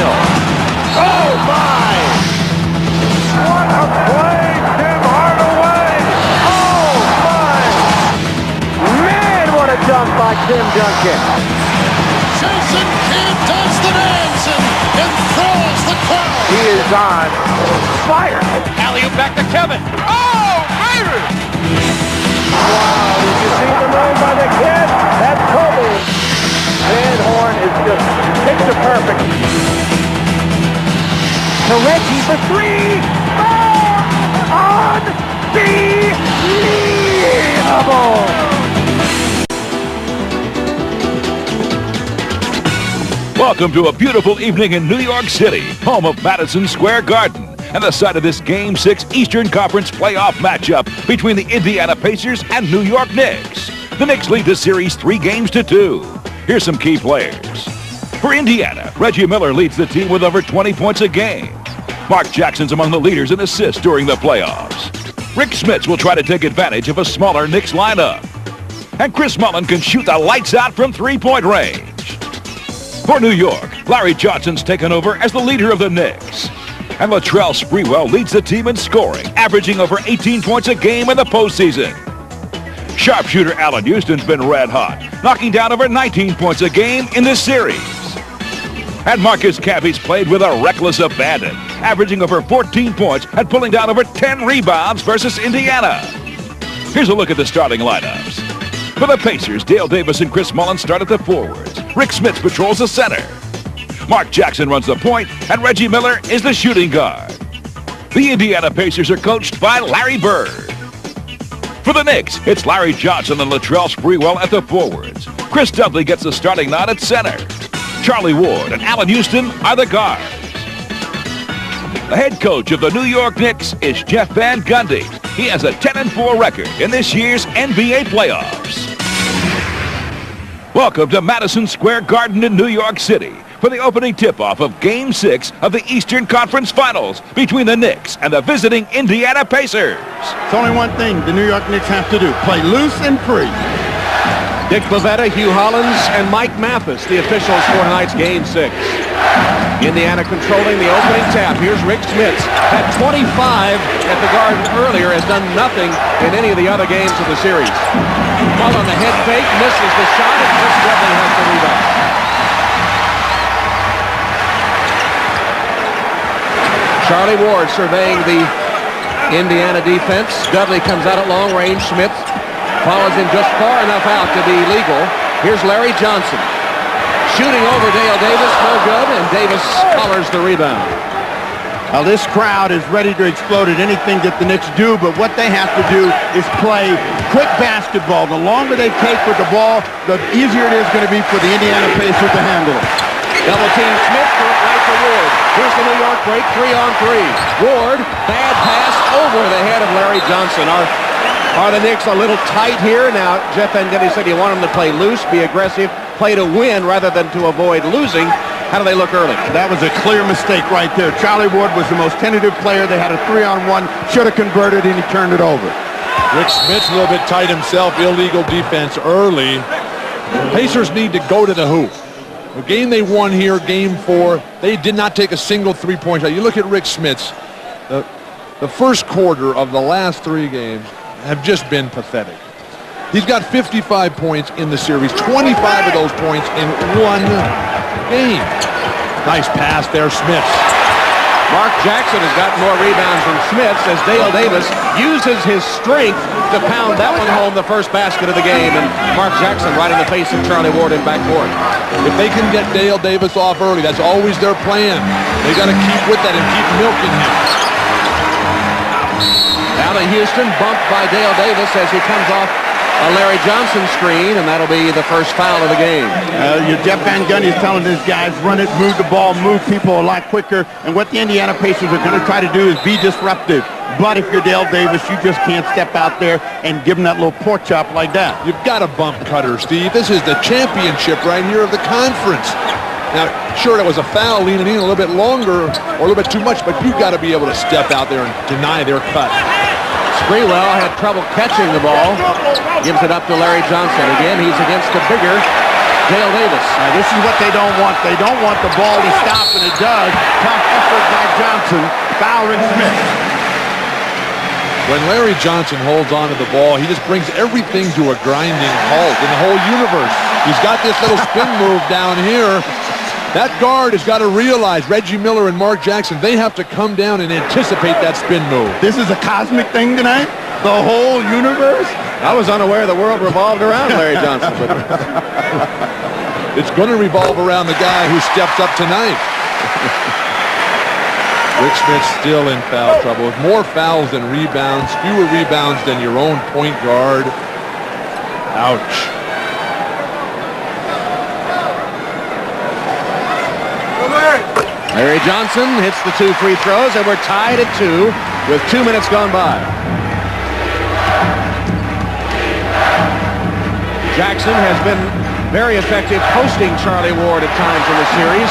Hill. Oh, my! What a play, Tim Hardaway! Oh, my! Man, what a dunk by Tim Duncan! Jason Kidd does the dance and enthralls the crowd. He is on fire. Alley-oop back to Kevin. Oh, baby! Wow, did you see the move by the kid? That's Kobe. Van Horn is just picture perfect. To Reggie for three. Oh, unbelievable. Welcome to a beautiful evening in New York City, home of Madison Square Garden, and the site of this Game 6 Eastern Conference playoff matchup between the Indiana Pacers and New York Knicks. The Knicks lead the series 3-2. Here's some key players. For Indiana, Reggie Miller leads the team with over 20 points a game. Mark Jackson's among the leaders in assists during the playoffs. Rick Smits will try to take advantage of a smaller Knicks lineup. And Chris Mullin can shoot the lights out from three-point range. For New York, Larry Johnson's taken over as the leader of the Knicks. And Latrell Sprewell leads the team in scoring, averaging over 18 points a game in the postseason. Sharpshooter Allen Houston's been red hot, knocking down over 19 points a game in this series. And Marcus Camby's played with a reckless abandon, averaging over 14 points and pulling down over 10 rebounds versus Indiana. Here's a look at the starting lineups. For the Pacers, Dale Davis and Chris Mullin start at the forwards. Rick Smits patrols the center. Mark Jackson runs the point, and Reggie Miller is the shooting guard. The Indiana Pacers are coached by Larry Bird. For the Knicks, it's Larry Johnson and Latrell Sprewell at the forwards. Chris Dudley gets the starting nod at center. Charlie Ward and Allen Houston are the guards. The head coach of the New York Knicks is Jeff Van Gundy. He has a 10-4 record in this year's NBA playoffs. Welcome to Madison Square Garden in New York City for the opening tip-off of Game 6 of the Eastern Conference Finals between the Knicks and the visiting Indiana Pacers. It's only one thing the New York Knicks have to do, play loose and free. Dick Bavetta, Hugh Hollins, and Mike Mathis, the officials for tonight's Game 6. Indiana controlling the opening tap. Here's Rick Smits. Had 25 at the Garden earlier, has done nothing in any of the other games of the series. Ball on the head fake, misses the shot, and Chris Dudley has the rebound. Charlie Ward surveying the Indiana defense. Dudley comes out at long range. Smits follows him just far enough out to be legal. Here's Larry Johnson. Shooting over Dale Davis, no good, and Davis collars the rebound. Now this crowd is ready to explode at anything that the Knicks do, but what they have to do is play quick basketball. The longer they take with the ball, the easier it is going to be for the Indiana Pacers to handle it. Double team Smith, throw it right to Ward. Here's the New York break, 3-on-3. Ward, bad pass over the head of Larry Johnson. Are the Knicks a little tight here? Now, Jeff Van Gundy said you want them to play loose, be aggressive, play to win rather than to avoid losing. How do they look early? That was a clear mistake right there. Charlie Ward was the most tentative player. They had a 3-on-1, should have converted, and he turned it over. Rick Smits a little bit tight himself, illegal defense early. The Pacers need to go to the hoop. The game they won here, Game 4, they did not take a single three-point shot. You look at Rick Smits, the first quarter of the last 3 games have just been pathetic. He's got 55 points in the series, 25 of those points in one game. Nice pass there, Smits. Mark Jackson has got more rebounds than Smits as Dale Davis uses his strength to pound that one home, the first basket of the game, and Mark Jackson right in the face of Charlie Ward in backcourt. If they can get Dale Davis off early, that's always their plan. They got to keep with that and keep milking him. Allen Houston bumped by Dale Davis as he comes off a Larry Johnson screen, and that'll be the first foul of the game. Jeff Van Gundy is telling his guys, run it, move the ball, move people a lot quicker. And what the Indiana Pacers are going to try to do is be disruptive. But if you're Dale Davis, you just can't step out there and give him that little pork chop like that. You've got a bump cutter, Steve. This is the championship right here of the conference. Now, sure, that was a foul leaning in a little bit longer or a little bit too much, but you've got to be able to step out there and deny their cut. Sprewell had trouble catching the ball. Gives it up to Larry Johnson. Again, he's against the bigger Dale Davis. Now, this is what they don't want. They don't want the ball to stop, and it does. Tough effort by Johnson. Foul Rick Smith. When Larry Johnson holds on to the ball, he just brings everything to a grinding halt in the whole universe. He's got this little spin move down here. That guard has got to realize, Reggie Miller and Mark Jackson, they have to come down and anticipate that spin move. This is a cosmic thing tonight? The whole universe? I was unaware the world revolved around Larry Johnson. But it's going to revolve around the guy who steps up tonight. Rick Smith still in foul trouble with more fouls than rebounds, fewer rebounds than your own point guard. Ouch. Larry Johnson hits the 2 free throws, and we're tied at 2 with 2 minutes gone by. Jackson has been very effective posting Charlie Ward at times in the series.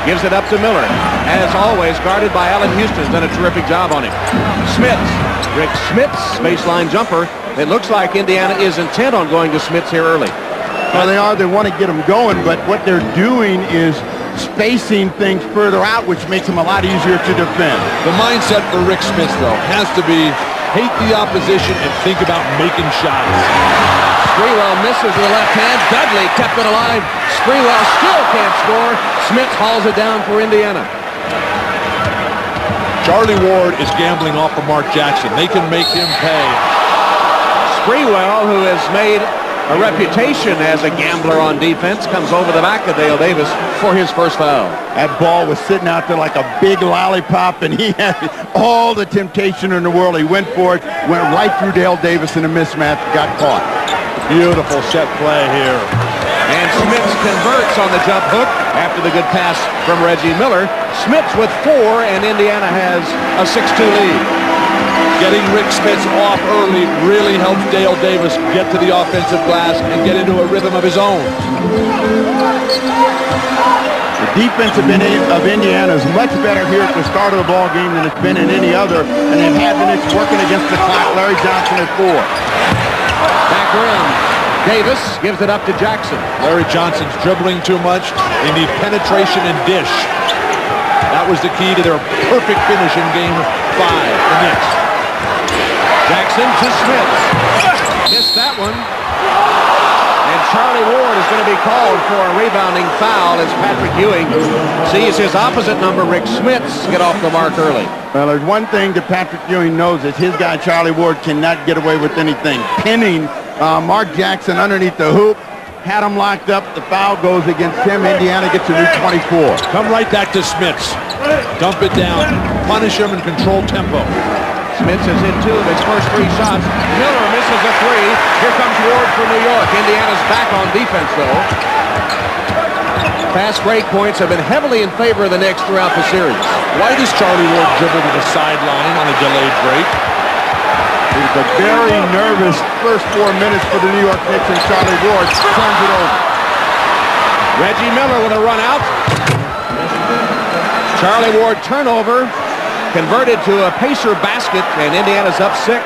Gives it up to Miller. As always, guarded by Allen Houston's done a terrific job on him. Smits. Rick Smits, baseline jumper. It looks like Indiana is intent on going to Smits here early. Well, they are. They want to get them going, but what they're doing is spacing things further out, which makes them a lot easier to defend. The mindset for Rick Smith, though, has to be hate the opposition and think about making shots. Sprewell misses with the left hand. Dudley kept it alive. Sprewell still can't score. Smith hauls it down for Indiana. Charlie Ward is gambling off of Mark Jackson. They can make him pay. Sprewell, who has made a reputation as a gambler on defense, comes over the back of Dale Davis for his first foul. That ball was sitting out there like a big lollipop, and he had all the temptation in the world. He went for it, went right through Dale Davis in a mismatch, got caught. Beautiful set play here. And Smits converts on the jump hook after the good pass from Reggie Miller. Smits with 4, and Indiana has a 6-2 lead. Getting Rick Smith off early really helps Dale Davis get to the offensive glass and get into a rhythm of his own. The defense of Indiana is much better here at the start of the ball game than it's been in any other, and they've had the Knicks working against the clock. Larry Johnson at 4. Back around. Davis gives it up to Jackson. Larry Johnson's dribbling too much. They need penetration and dish. That was the key to their perfect finish in Game 5, the Knicks. Jackson to Smith. Missed that one. And Charlie Ward is going to be called for a rebounding foul as Patrick Ewing sees his opposite number, Rick Smits, get off the mark early. Well, there's one thing that Patrick Ewing knows is his guy Charlie Ward cannot get away with anything. Pinning Mark Jackson underneath the hoop, had him locked up. The foul goes against him. Indiana gets a new 24. Come right back to Smits. Dump it down. Punish him and control tempo. Smits has hit 2 of his first 3 shots. Miller misses a 3. Here comes Ward for New York. Indiana's back on defense, though. Fast break points have been heavily in favor of the Knicks throughout the series. Why does Charlie Ward dribble to the sideline on a delayed break? It was a very nervous first 4 minutes for the New York Knicks, and Charlie Ward turns it over. Reggie Miller with a run out. Charlie Ward turnover. Converted to a Pacer basket, and Indiana's up 6.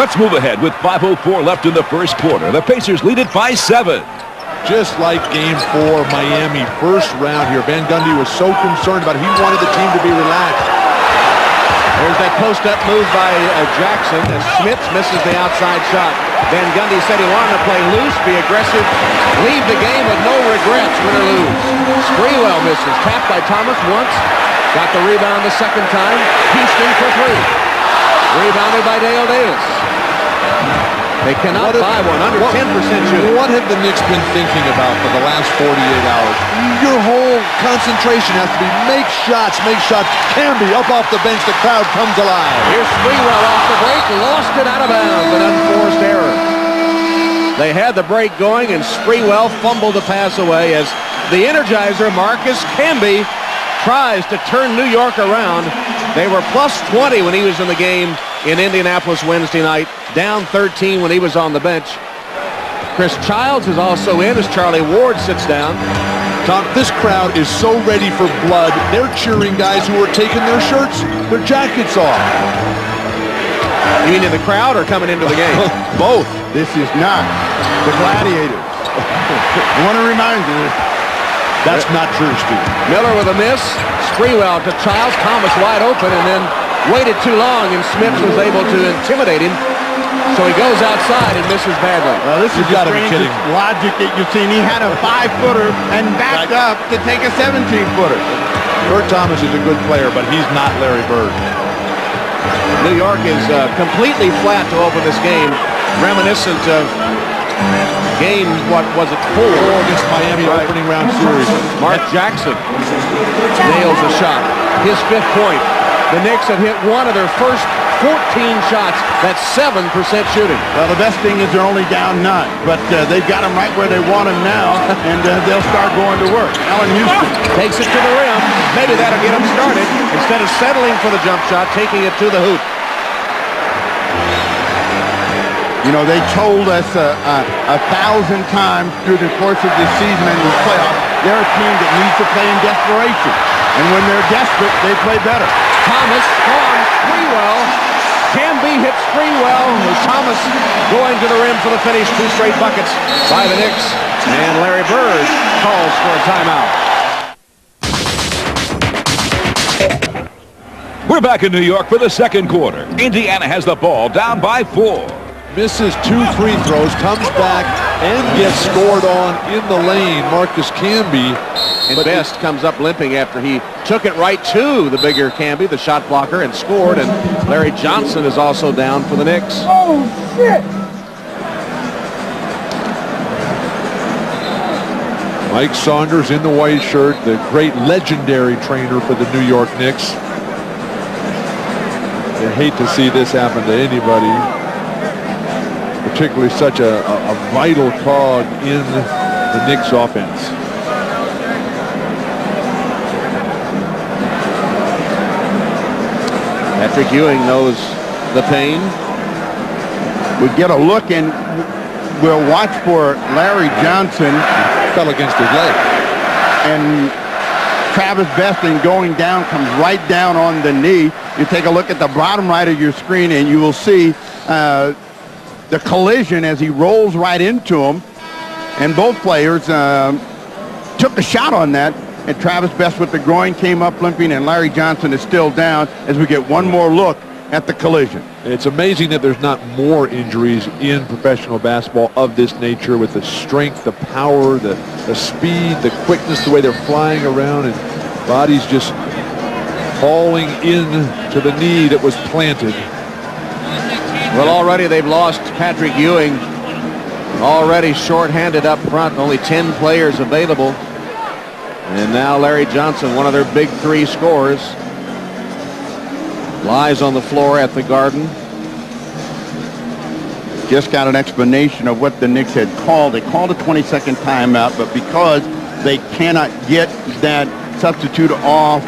Let's move ahead with 5:04 left in the first quarter. The Pacers lead it by 7. Just like Game 4, Miami, first round here. Van Gundy was so concerned about it. He wanted the team to be relaxed. There's that post-up move by Jackson, and Smits misses the outside shot. Van Gundy said he wanted to play loose, be aggressive, leave the game with no regrets, win or lose. Sprewell misses, tapped by Thomas once. Got the rebound the second time. Houston for 3. Rebounded by Dale Davis. They cannot buy one under 10% shooting. What have the Knicks been thinking about for the last 48 hours? Your whole concentration has to be make shots. Camby up off the bench. The crowd comes alive. Here's Sprewell off the break. Lost it out of bounds. An unforced error. They had the break going, and Sprewell fumbled the pass away as the Energizer, Marcus Camby, tries to turn New York around. They were plus 20 when he was in the game in Indianapolis Wednesday night. Down 13 when he was on the bench. Chris Childs is also in as Charlie Ward sits down. Tom, this crowd is so ready for blood. They're cheering guys who are taking their shirts, their jackets off. You mean in the crowd or coming into the game? Both. This is not the Gladiators. I want to remind you, That's not true, Steve. Miller with a miss. Sprewell to Childs. Thomas wide open and then waited too long, and Smith was able to intimidate him. So he goes outside and misses badly. well, this is the gotta be kidding strangest me. logic that you've seen. He had a 5-footer and backed up to take a 17-footer. Kurt Thomas is a good player, but he's not Larry Bird. New York is completely flat to open this game, reminiscent of game, what was it, 4 Against Miami opening round series. Mark Jackson nails a shot. His 5th point. The Knicks have hit one of their first 14 shots. That's 7% shooting. Well, the best thing is they're only down 9, but they've got them right where they want them now, and they'll start going to work. Allen Houston. Takes it to the rim. Maybe that'll get him started. Instead of settling for the jump shot, taking it to the hoop. You know, they told us 1,000 times through the course of this season and the playoffs, they're a team that needs to play in desperation. And when they're desperate, they play better. Thomas on Sprewell. Camby hits Sprewell. Thomas going to the rim for the finish. 2 straight buckets by the Knicks. And Larry Bird calls for a timeout. We're back in New York for the second quarter. Indiana has the ball down by 4. Misses 2 free throws, comes back and gets scored on in the lane. Marcus Camby. And Best comes up limping after he took it right to the bigger Camby, the shot blocker, and scored. And Larry Johnson is also down for the Knicks. Oh, shit! Mike Saunders in the white shirt, the great legendary trainer for the New York Knicks. You hate to see this happen to anybody, particularly such a vital cog in the Knicks offense. Patrick Ewing knows the pain. We get a look and we'll watch for Larry Johnson. Fell against his leg. And Travis Best, in going down, comes right down on the knee. You take a look at the bottom right of your screen and you will see the collision as he rolls right into him. And both players took a shot on that. And Travis Best with the groin came up limping, and Larry Johnson is still down as we get one more look at the collision. It's amazing that there's not more injuries in professional basketball of this nature, with the strength, the power, the speed, the quickness, the way they're flying around, and bodies just falling into the knee that was planted. Well, already they've lost Patrick Ewing. Already shorthanded up front, only 10 players available. And now Larry Johnson, one of their big 3 scorers, lies on the floor at the Garden. Just got an explanation of what the Knicks had called. They called a 20-second timeout, but because they cannot get that substitute off,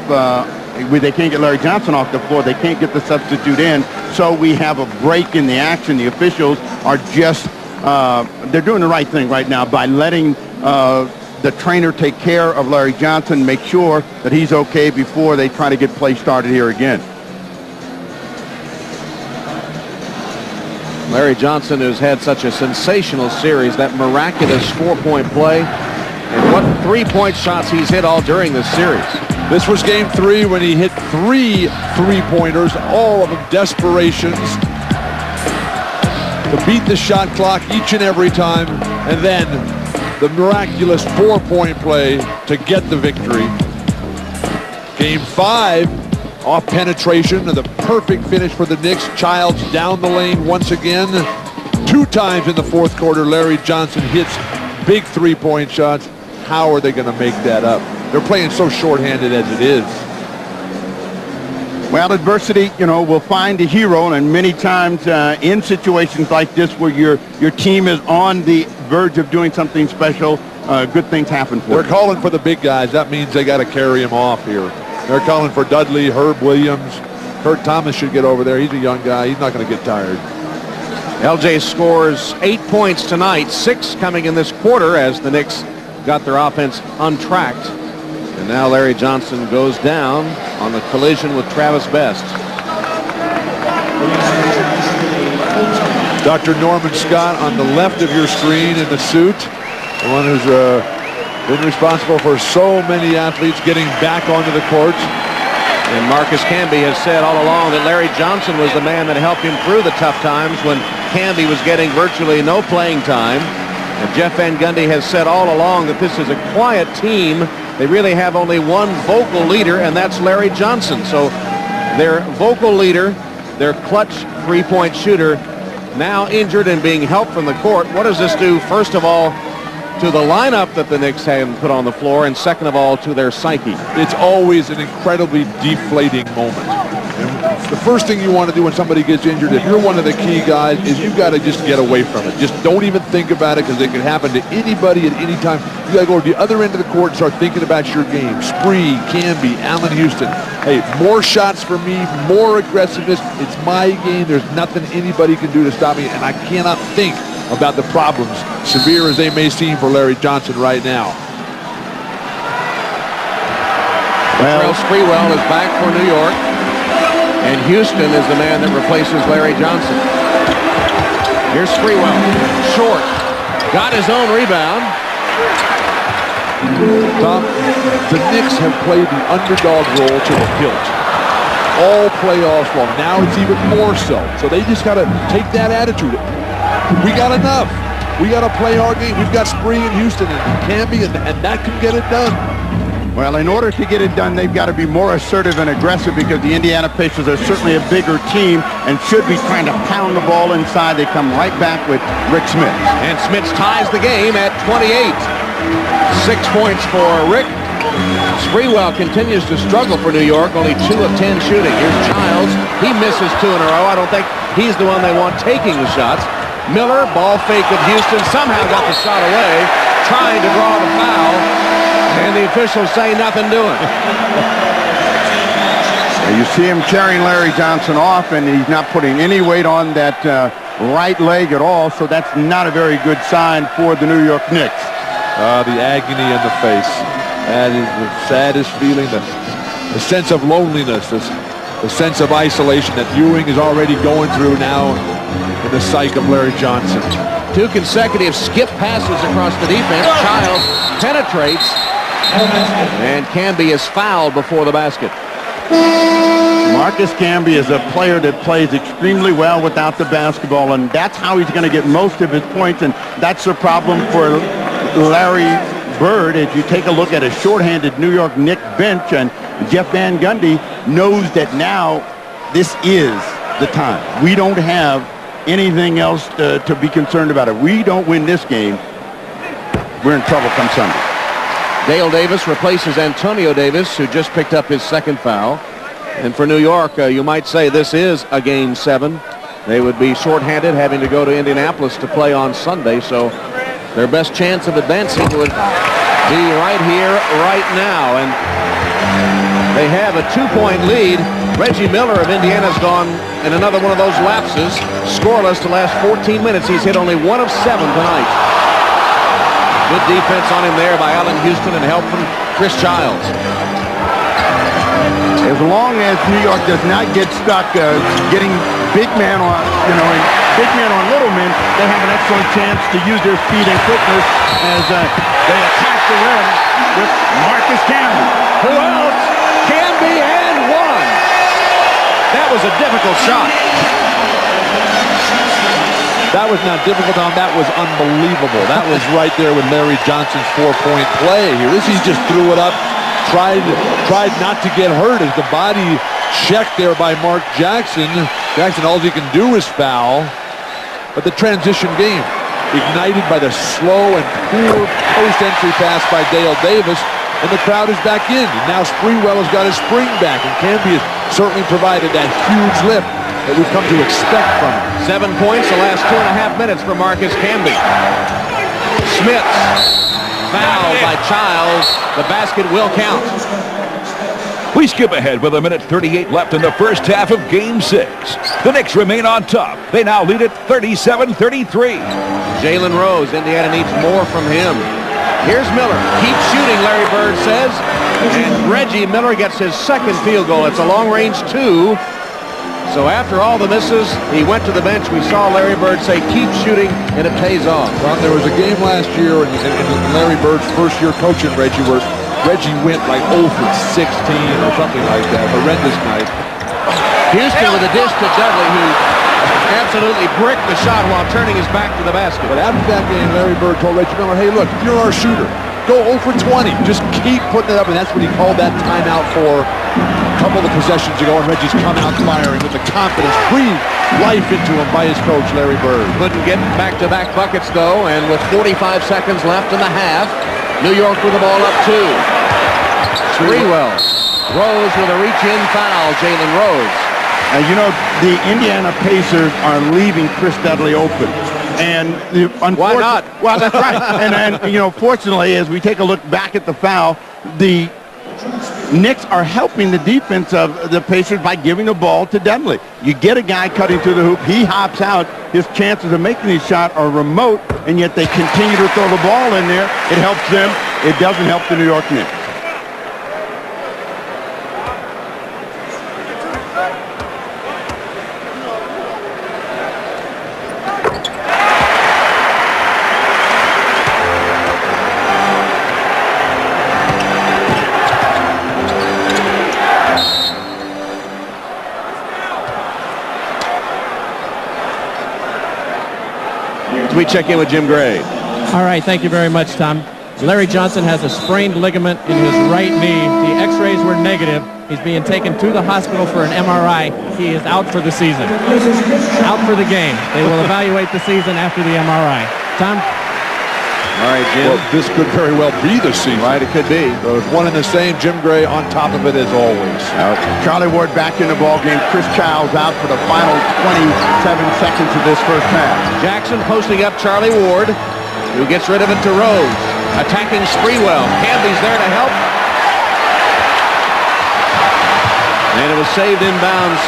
they can't get Larry Johnson off the floor, they can't get the substitute in, so we have a break in the action. The officials are just, they're doing the right thing right now by letting the trainer take care of Larry Johnson, make sure that he's okay before they try to get play started here again. Larry Johnson has had such a sensational series, that miraculous 4-point play, and what 3-point shots he's hit all during this series. This was game 3 when he hit 3 3-pointers, all of them desperations to beat the shot clock each and every time, and then the miraculous 4-point play to get the victory. Game 5, off penetration, and the perfect finish for the Knicks. Childs down the lane once again. 2 times in the 4th quarter, Larry Johnson hits big 3-point shots. How are they going to make that up? They're playing so shorthanded as it is. Well, adversity, you know, will find a hero, and many times in situations like this where your team is on the verge of doing something special, good things happen for They're you. calling for the big guys. That means they got to carry him off here. They're calling for Dudley, Herb Williams. Kurt Thomas should get over there. He's a young guy. He's not going to get tired. LJ scores 8 points tonight, 6 coming in this quarter as the Knicks got their offense untracked. And now Larry Johnson goes down on the collision with Travis Best. Dr. Norman Scott on the left of your screen in the suit. The one who's been responsible for so many athletes getting back onto the court. And Marcus Camby has said all along that Larry Johnson was the man that helped him through the tough times when Camby was getting virtually no playing time. And Jeff Van Gundy has said all along that this is a quiet team. They really have only one vocal leader, and that's Larry Johnson. So their vocal leader, their clutch three-point shooter, now injured and being helped from the court. What does this do, first of all, to the lineup that the Knicks have put on the floor, and second of all, to their psyche? It's always an incredibly deflating moment. And the first thing you want to do when somebody gets injured, if you're one of the key guys, is you got to just get away from it. Just don't even think about it, because it can happen to anybody at any time. You got to go to the other end of the court and start thinking about your game. Spree, Camby, Allen Houston. Hey, more shots for me, more aggressiveness. It's my game. There's nothing anybody can do to stop me, and I cannot think about the problems, severe as they may seem for Larry Johnson right now. Well, Sprewell is back for New York, and Houston is the man that replaces Larry Johnson. Here's Sprewell, short, got his own rebound. Tom, the Knicks have played the underdog role to the hilt all playoffs long. Now it's even more so. So they just got to take that attitude. We got enough. We got to play our game. We've got Spree and Houston and Camby, and that can get it done. Well, in order to get it done, they've got to be more assertive and aggressive, because the Indiana Pacers are certainly a bigger team and should be trying to pound the ball inside. They come right back with Rick Smith. And Smith ties the game at 28. 6 points for Rick. Sprewell continues to struggle for New York, only 2 of 10 shooting. Here's Childs. He misses 2 in a row. I don't think he's the one they want taking the shots. Miller, ball fake with Houston, somehow got the shot away, trying to draw the foul, and the officials say nothing doing. You see him carrying Larry Johnson off, and he's not putting any weight on that right leg at all, so that's not a very good sign for the New York Knicks. The agony in the face. That is the saddest feeling, the sense of loneliness, the sense of isolation that Ewing is already going through now in the psyche of Larry Johnson. 2 consecutive skip passes across the defense. Childs penetrates, and Camby is fouled before the basket. Marcus Camby is a player that plays extremely well without the basketball, and that's how he's going to get most of his points, and that's the problem for Larry Bird. As you take a look at a shorthanded New York Knicks bench, and Jeff Van Gundy knows that now this is the time. We don't have anything else to be concerned about. If we don't win this game, we're in trouble come Sunday. Dale Davis replaces Antonio Davis, who just picked up his 2nd foul. And for New York, you might say this is a Game 7. They would be shorthanded, having to go to Indianapolis to play on Sunday, so their best chance of advancing would be right here, right now. And they have a 2-point lead. Reggie Miller of Indiana's gone in another one of those lapses. Scoreless the last 14 minutes. He's hit only 1 of 7 tonight. Good defense on him there by Allen Houston and help from Chris Childs. As long as New York does not get stuck getting big man on, big man on little men, they have an excellent chance to use their speed and quickness as they attack the rim with Marcus Camby. Who else? Camby and 1. That was a difficult shot. That was not difficult, Tom. That was unbelievable. That was right there with Larry Johnson's 4-point play here. He just threw it up, tried not to get hurt as the body checked there by Mark Jackson. Jackson, all he can do is foul. But the transition game, ignited by the slow and poor post-entry pass by Dale Davis, and the crowd is back in. Now Sprewell has got his spring back, and Camby has certainly provided that huge lift that we've come to expect from him. 7 points the last 2.5 minutes for Marcus Camby. Smith fouled by Childs. The basket will count. We skip ahead with 1:38 left in the first half of Game 6. The Knicks remain on top. They now lead at 37-33. Jalen Rose, Indiana needs more from him. Here's Miller. Keep shooting, Larry Bird says. And Reggie Miller gets his 2nd field goal. It's a long-range 2. So after all the misses, he went to the bench. We saw Larry Bird say, keep shooting, and it pays off. Well, there was a game last year in Larry Bird's first year coaching Reggie where Reggie went like 0 for 16 or something like that. Horrendous night. Houston with a dish to Dudley, who absolutely bricked the shot while turning his back to the basket. But after that game, Larry Bird told Reggie Miller, hey, look, you're our shooter. Go 0 for 20. Just keep putting it up. And that's when he called that timeout for a couple of possessions ago. And Reggie's come out firing with the confidence, breathed life into him by his coach, Larry Bird. Couldn't get back-to-back buckets, though. And with 45 seconds left in the half, New York with the ball up 2. Sprewell. Rose with a reach-in foul, Jalen Rose. You know, the Indiana Pacers are leaving Chris Dudley open. And why not? Well, that's right. and you know, fortunately, as we take a look back at the foul, the Knicks are helping the defense of the Pacers by giving the ball to Dudley. You get a guy cutting through the hoop, he hops out, his chances of making his shot are remote, and yet they continue to throw the ball in there. It helps them. It doesn't help the New York Knicks. We check in with Jim Gray. All right, thank you very much, Tom. Larry Johnson has a sprained ligament in his right knee. The x-rays were negative. He's being taken to the hospital for an MRI. He is out for the season. Out for the game. They will evaluate the season after the MRI. Tom? All right, Jim. Well, this could very well be the season. Right, it could be. So it's one and the same. Jim Gray on top of it as always. Charlie Ward back in the ball game. Chris Childs out for the final 27 seconds of this first half. Jackson posting up Charlie Ward, who gets rid of it to Rose. Attacking Sprewell. Camby's there to help. And it was saved inbounds.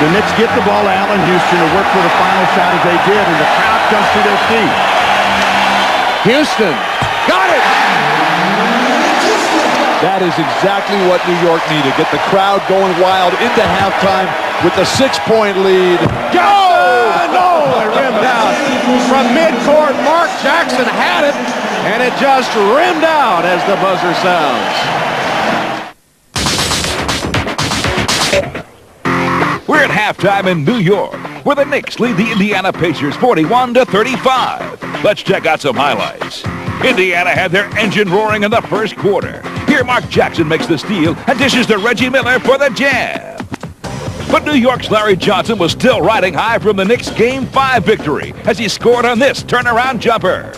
The Knicks get the ball to Allen Houston to work for the final shot as they did, and the crowd comes to their feet. Houston got it! That is exactly what New York needed. Get the crowd going wild into halftime with the 6-point lead. Go! No! It rimmed out. From midcourt, Mark Jackson had it, and it just rimmed out as the buzzer sounds. We're at halftime in New York, where the Knicks lead the Indiana Pacers 41-35. Let's check out some highlights. Indiana had their engine roaring in the first quarter. Here, Mark Jackson makes the steal and dishes to Reggie Miller for the jam. But New York's Larry Johnson was still riding high from the Knicks' Game 5 victory as he scored on this turnaround jumper.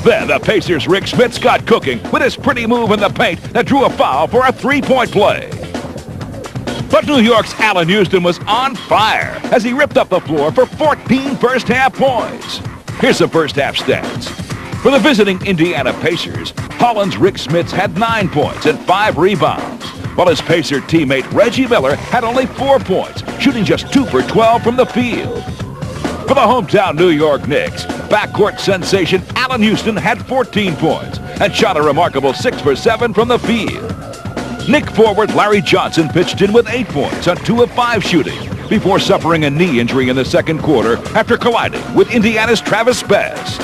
Then the Pacers' Rick Smits got cooking with his pretty move in the paint that drew a foul for a three-point play. But New York's Allen Houston was on fire as he ripped up the floor for 14 first-half points. Here's some first-half stats. For the visiting Indiana Pacers, Holland's Rick Smits had 9 points and 5 rebounds, while his Pacer teammate Reggie Miller had only 4 points, shooting just 2 for 12 from the field. For the hometown New York Knicks, backcourt sensation Allen Houston had 14 points and shot a remarkable 6 for 7 from the field. Knick forward Larry Johnson pitched in with 8 points on 2 of 5 shooting before suffering a knee injury in the second quarter after colliding with Indiana's Travis Best.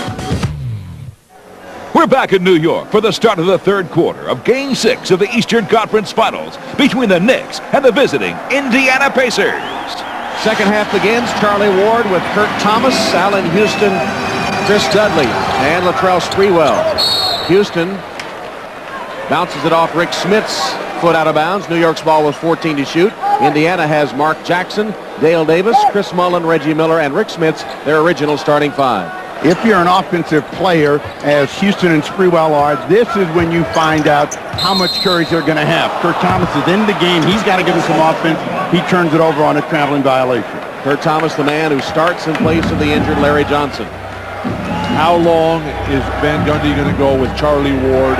We're back in New York for the start of the third quarter of Game 6 of the Eastern Conference Finals between the Knicks and the visiting Indiana Pacers. Second half begins. Charlie Ward with Kurt Thomas, Allen Houston, Chris Dudley, and Latrell Sprewell. Houston bounces it off Rick Smits, foot out of bounds. New York's ball with 14 to shoot. Indiana has Mark Jackson, Dale Davis, Chris Mullin, Reggie Miller, and Rick Smits, their original starting 5. If you're an offensive player, as Houston and Sprewell are, this is when you find out how much courage they're going to have. Kurt Thomas is in the game. He's got to give us some offense. He turns it over on a traveling violation. Kurt Thomas, the man who starts in place of the injured Larry Johnson. How long is Van Gundy going to go with Charlie Ward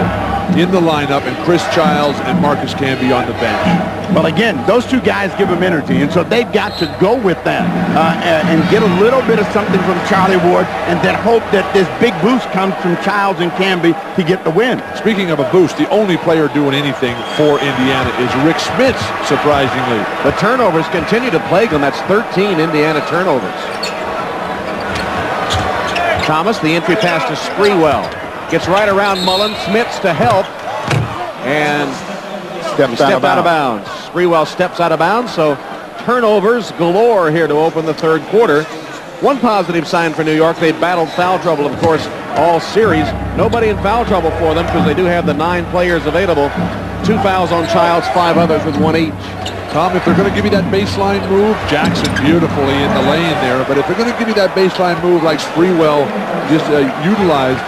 in the lineup and Chris Childs and Marcus Camby on the bench. Well, again, those two guys give them energy, and so they've got to go with that and get a little bit of something from Charlie Ward and then hope that this big boost comes from Childs and Camby to get the win. Speaking of a boost, the only player doing anything for Indiana is Rick Smits, surprisingly. The turnovers continue to plague them. That's 13 Indiana turnovers. Thomas, the entry pass to Sprewell. Gets right around Mullen. Smits to help. And Steps out of bounds. Sprewell steps out of bounds, so turnovers galore here to open the third quarter. One positive sign for New York, they battled foul trouble, of course, all series. Nobody in foul trouble for them because they do have the 9 players available. 2 fouls on Childs, 5 others with 1 each. Tom, if they're going to give you that baseline move, Jackson beautifully in the lane there, but if they're going to give you that baseline move like Sprewell just utilized,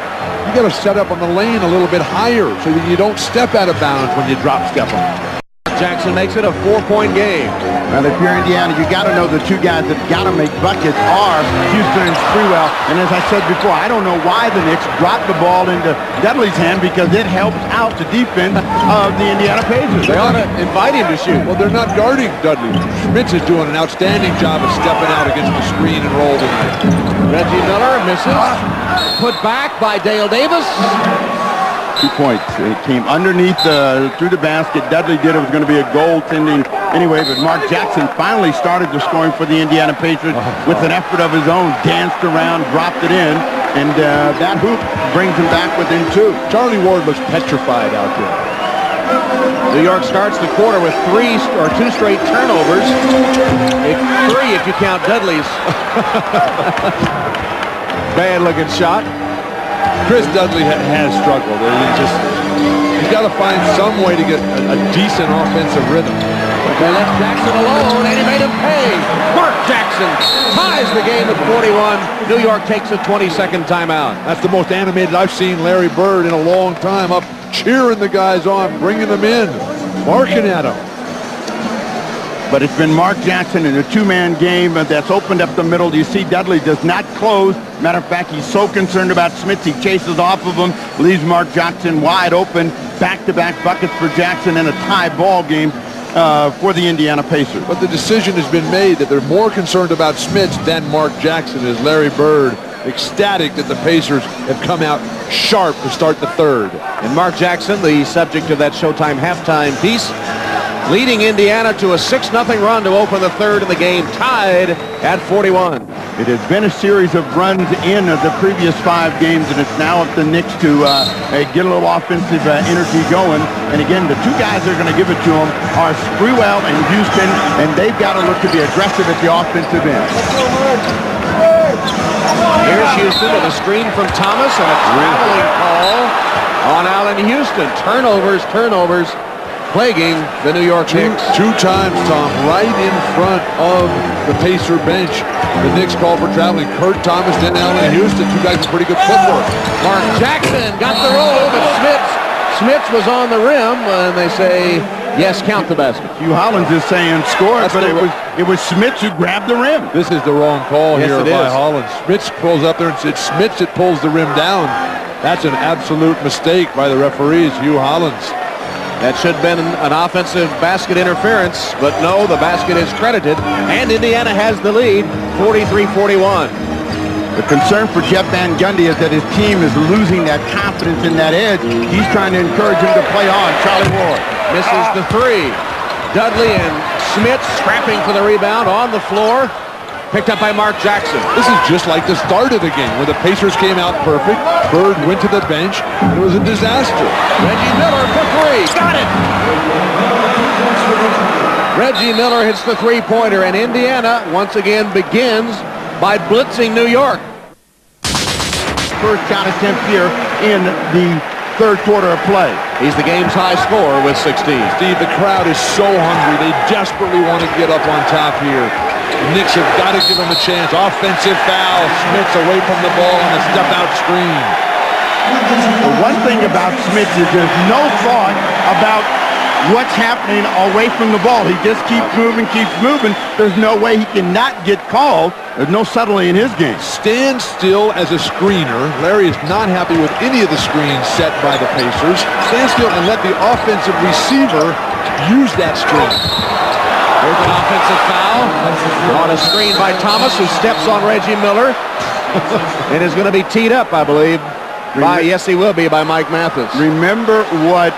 you got to set up on the lane a little bit higher so that you don't step out of bounds when you drop step them. Jackson makes it a 4-point game. Well, if you're Indiana, you got to know the two guys that got to make buckets are Houston and Sprewell. And as I said before, I don't know why the Knicks dropped the ball into Dudley's hand because it helps out the defense of the Indiana Pacers. They ought to invite him to shoot. Well, they're not guarding Dudley. Schmitz is doing an outstanding job of stepping out against the screen and roll tonight. Reggie Miller misses. Put back by Dale Davis. 2 points. It came underneath through the basket. Dudley did it. Was going to be a goaltending anyway, but Mark Jackson finally started the scoring for the Indiana Pacers with an effort of his own. Danced around, dropped it in, and that hoop brings him back within 2. Charlie Ward looks petrified out there. New York starts the quarter with 2 straight turnovers. 3 if you count Dudley's bad-looking shot. Chris Dudley has struggled. He's got to find some way to get a decent offensive rhythm. They left Jackson alone, and he made him pay. Mark Jackson ties the game at 41. New York takes a 20-second timeout. That's the most animated I've seen Larry Bird in a long time, up cheering the guys on, bringing them in, barking at them. But it's been Mark Jackson in a 2-man game that's opened up the middle. You see Dudley does not close. Matter of fact, he's so concerned about Smith, he chases off of him, leaves Mark Jackson wide open. Back-to-back buckets for Jackson in a tie ball game for the Indiana Pacers. But the decision has been made that they're more concerned about Smith than Mark Jackson. Is Larry Bird ecstatic that the Pacers have come out sharp to start the third. And Mark Jackson, the subject of that Showtime halftime piece, leading Indiana to a 6-0 run to open the third, and the game tied at 41. It has been a series of runs in the previous 5 games, and it's now up to Knicks to get a little offensive energy going. And again, the 2 guys that are going to give it to them are Sprewell and Houston, and they've got to look to be aggressive at the offensive end. Here's Houston with a screen from Thomas and a traveling call on Allen Houston. Turnovers plaguing the New York Knicks. 2 times, Tom, right in front of the Pacer bench. The Knicks called for traveling. Kurt Thomas, then Allen Houston. 2 guys with pretty good footwork. Mark Jackson got the roll, but Smits was on the rim, and they say, yes, count the basket. Hugh Hollins is saying score, but it was Smits who grabbed the rim. This is the wrong call yes, here by Hollins. Smits pulls up there, and it's Smits that pulls the rim down. That's an absolute mistake by the referees, Hugh Hollins. That should have been an offensive basket interference, but no, the basket is credited, and Indiana has the lead, 43-41. The concern for Jeff Van Gundy is that his team is losing that confidence in that edge. He's trying to encourage him to play on. Charlie Ward misses the 3. Dudley and Smith scrapping for the rebound on the floor. Picked up by Mark Jackson. This is just like the start of the game, where the Pacers came out perfect. Bird went to the bench, and it was a disaster. Reggie Miller for 3. Got it! Reggie Miller hits the 3-pointer, and Indiana once again begins by blitzing New York. First shot attempt here in the third quarter of play. He's the game's high scorer with 16. Steve, the crowd is so hungry. They desperately want to get up on top here. The Knicks have got to give him a chance. Offensive foul. Smith's away from the ball on a step-out screen. The one thing about Smith is there's no thought about what's happening away from the ball. He just keeps moving. There's no way he cannot get called. There's no subtlety in his game. Stand still as a screener. Larry is not happy with any of the screens set by the Pacers. Stand still and let the offensive receiver use that screen. There's an offensive foul on a screen by Thomas, who steps on Reggie Miller and is going to be teed up, I believe. Yes, he will be, by Mike Mathis. Remember what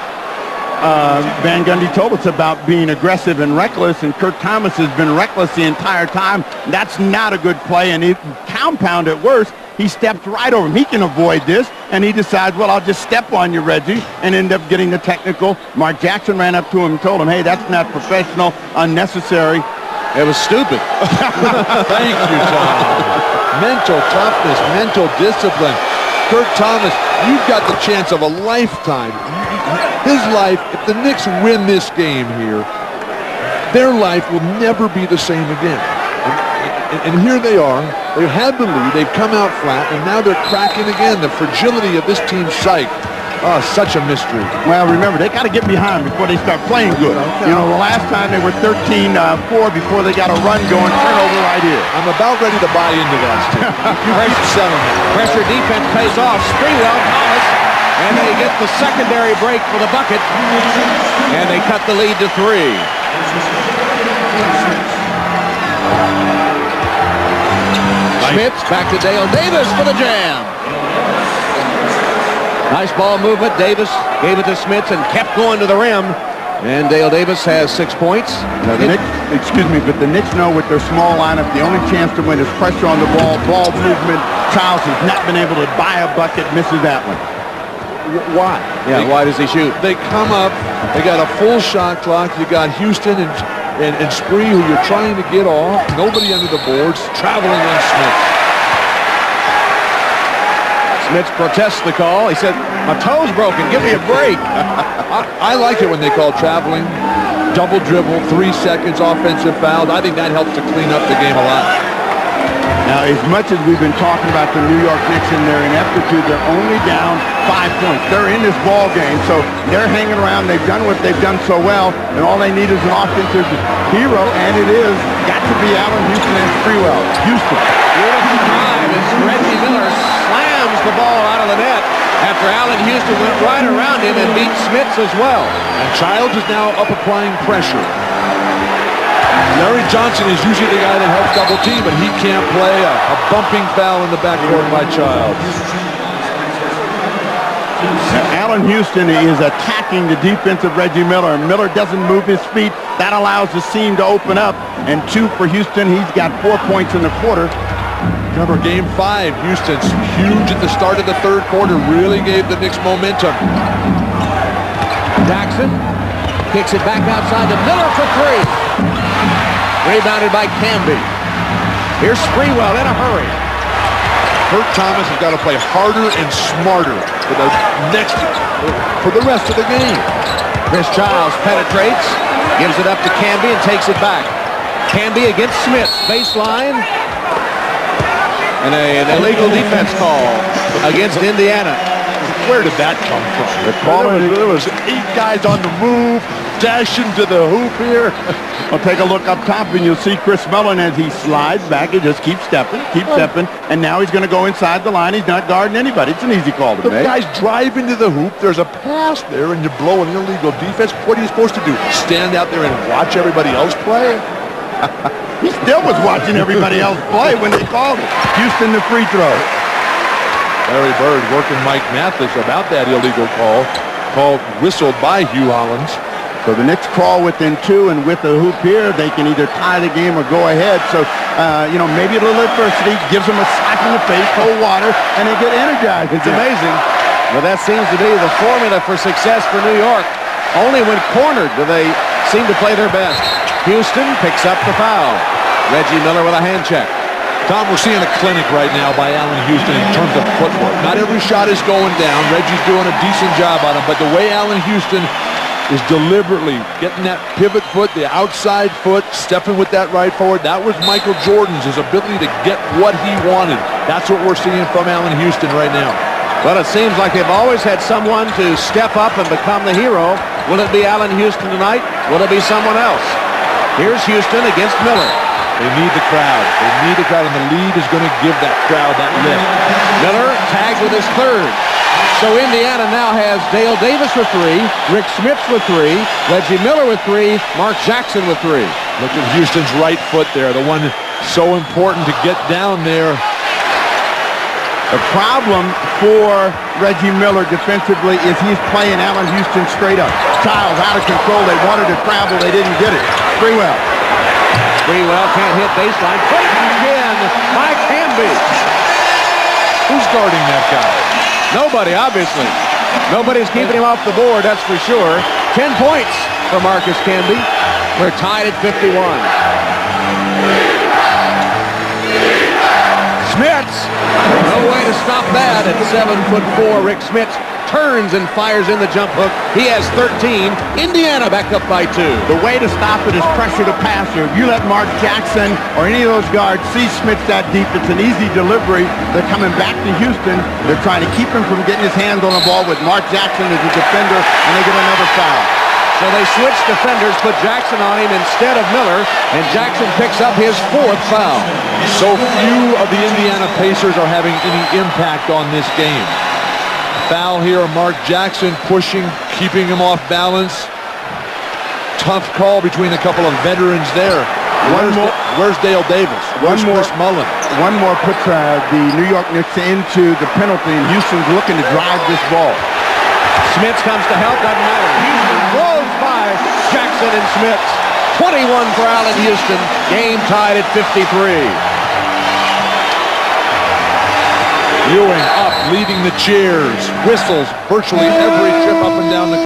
Van Gundy told us about being aggressive and reckless, and Kurt Thomas has been reckless the entire time. That's not a good play, and it compound at worst. He stepped right over him. He can avoid this, and he decides, well, I'll just step on you, Reggie, and end up getting the technical. Mark Jackson ran up to him and told him, hey, that's not professional, unnecessary. It was stupid. Thank you, Tom. Mental toughness, mental discipline. Kurt Thomas, you've got the chance of a lifetime. His life, if the Knicks win this game here, their life will never be the same again. And here they are. They've had the lead. They've come out flat, and now they're cracking again. The fragility of this team's psyche. Oh, such a mystery. Well, remember, they got to get behind before they start playing good. Okay. You know, the last time they were 13-4 before they got a run going, turnover right here. I'm about ready to buy into that, Steve. You keep selling it. Pressure defense pays off. Sprewell, Thomas, and they get the secondary break for the bucket, and they cut the lead to 3. Schmitz back to Dale Davis for the jam. Nice ball movement. Davis gave it to Schmitz and kept going to the rim. And Dale Davis has 6 points. Now, the Knicks know with their small lineup, the only chance to win is pressure on the ball movement. Childs has not been able to buy a bucket, misses that one. Why? Yeah, why does he shoot? They come up, they got a full shot clock. You got Houston and Spree, who you're trying to get off. Nobody under the boards, traveling on Smith. Smith protests the call. He said, my toe's broken. Give me a break. I like it when they call traveling, double dribble, 3 seconds, offensive foul. I think that helps to clean up the game a lot. Now, as much as we've been talking about the New York Knicks and their ineptitude, they're only down 5 points. They're in this ball game, so they're hanging around. They've done what they've done so well, and all they need is an offensive hero, and it is got to be Allen Houston and Sprewell. Houston. Beautiful drive as Reggie Miller slams the ball out of the net after Allen Houston went right around him and beat Smith as well. And Childs is now up applying pressure. Larry Johnson is usually the guy that helps double team, but he can't play. A bumping foul in the backcourt by Childs. Allen Houston is attacking the defensive Reggie Miller. Miller doesn't move his feet. That allows the seam to open up. And 2 for Houston. He's got 4 points in the quarter. Remember, Game 5, Houston's huge at the start of the third quarter. Really gave the Knicks momentum. Jackson kicks it back outside to Miller for 3. Rebounded by Camby. Here's Sprewell in a hurry. Kurt Thomas has got to play harder and smarter for the rest of the game. Chris Childs penetrates, gives it up to Camby and takes it back. Camby against Smith, baseline. And an illegal defense call against Indiana. Where did that come from? There was 8 guys on the move, dashing to the hoop here. Well, take a look up top, and you'll see Chris Mullin as he slides back. He just keeps stepping, and now he's going to go inside the line. He's not guarding anybody. It's an easy call to make. The guys drive into the hoop. There's a pass there, and you blow an illegal defense. What are you supposed to do? Stand out there and watch everybody else play? He still was watching everybody else play when they called it. Houston the free throw. Larry Bird working Mike Mathis about that illegal call whistled by Hugh Hollins. So the Knicks crawl within 2, and with the hoop here, they can either tie the game or go ahead. So, maybe a little adversity gives them a slap in the face, cold water, and they get energized. It's amazing. Well, that seems to be the formula for success for New York. Only when cornered do they seem to play their best. Houston picks up the foul. Reggie Miller with a hand check. Tom, we're seeing a clinic right now by Allen Houston in terms of footwork. Not every shot is going down. Reggie's doing a decent job on him, but the way Allen Houston is deliberately getting that pivot foot, the outside foot, stepping with that right forward. That was Michael Jordan's, his ability to get what he wanted. That's what we're seeing from Allen Houston right now. Well, it seems like they've always had someone to step up and become the hero. Will it be Allen Houston tonight? Will it be someone else? Here's Houston against Miller. They need the crowd. They need the crowd, and the lead is going to give that crowd that lift. Miller tagged with his third. So Indiana now has Dale Davis with 3, Rick Smits with 3, Reggie Miller with 3, Mark Jackson with 3. Look at Houston's right foot there, the one so important to get down there. The problem for Reggie Miller defensively is he's playing Allen Houston straight up. Childs out of control. They wanted to travel. They didn't get it. Freewell Can't hit baseline. Put it again by Canby. Who's guarding that guy? Nobody, obviously. Nobody's keeping him off the board, that's for sure. 10 points for Marcus Canby. We're tied at 51. Smits. No way to stop that at 7'4". Rick Smits turns and fires in the jump hook. He has 13. Indiana back up by 2. The way to stop it is pressure the passer. If you let Mark Jackson or any of those guards see Smits that deep, it's an easy delivery. They're coming back to Houston. They're trying to keep him from getting his hands on the ball with Mark Jackson as a defender, and they get another foul. So they switch defenders, put Jackson on him instead of Miller, and Jackson picks up his 4th foul. So few of the Indiana Pacers are having any impact on this game. Foul here, Mark Jackson pushing, keeping him off balance. Tough call between a couple of veterans there. Where's Dale Davis? Where's Chris Mullen? One more puts the New York Knicks into the penalty, and Houston's looking to drive this ball. Smits comes to help, doesn't matter. Houston blows by Jackson and Smits. 21 for Allen Houston. Game tied at 53. Ewing up, leading the cheers. Whistles virtually every trip up and down the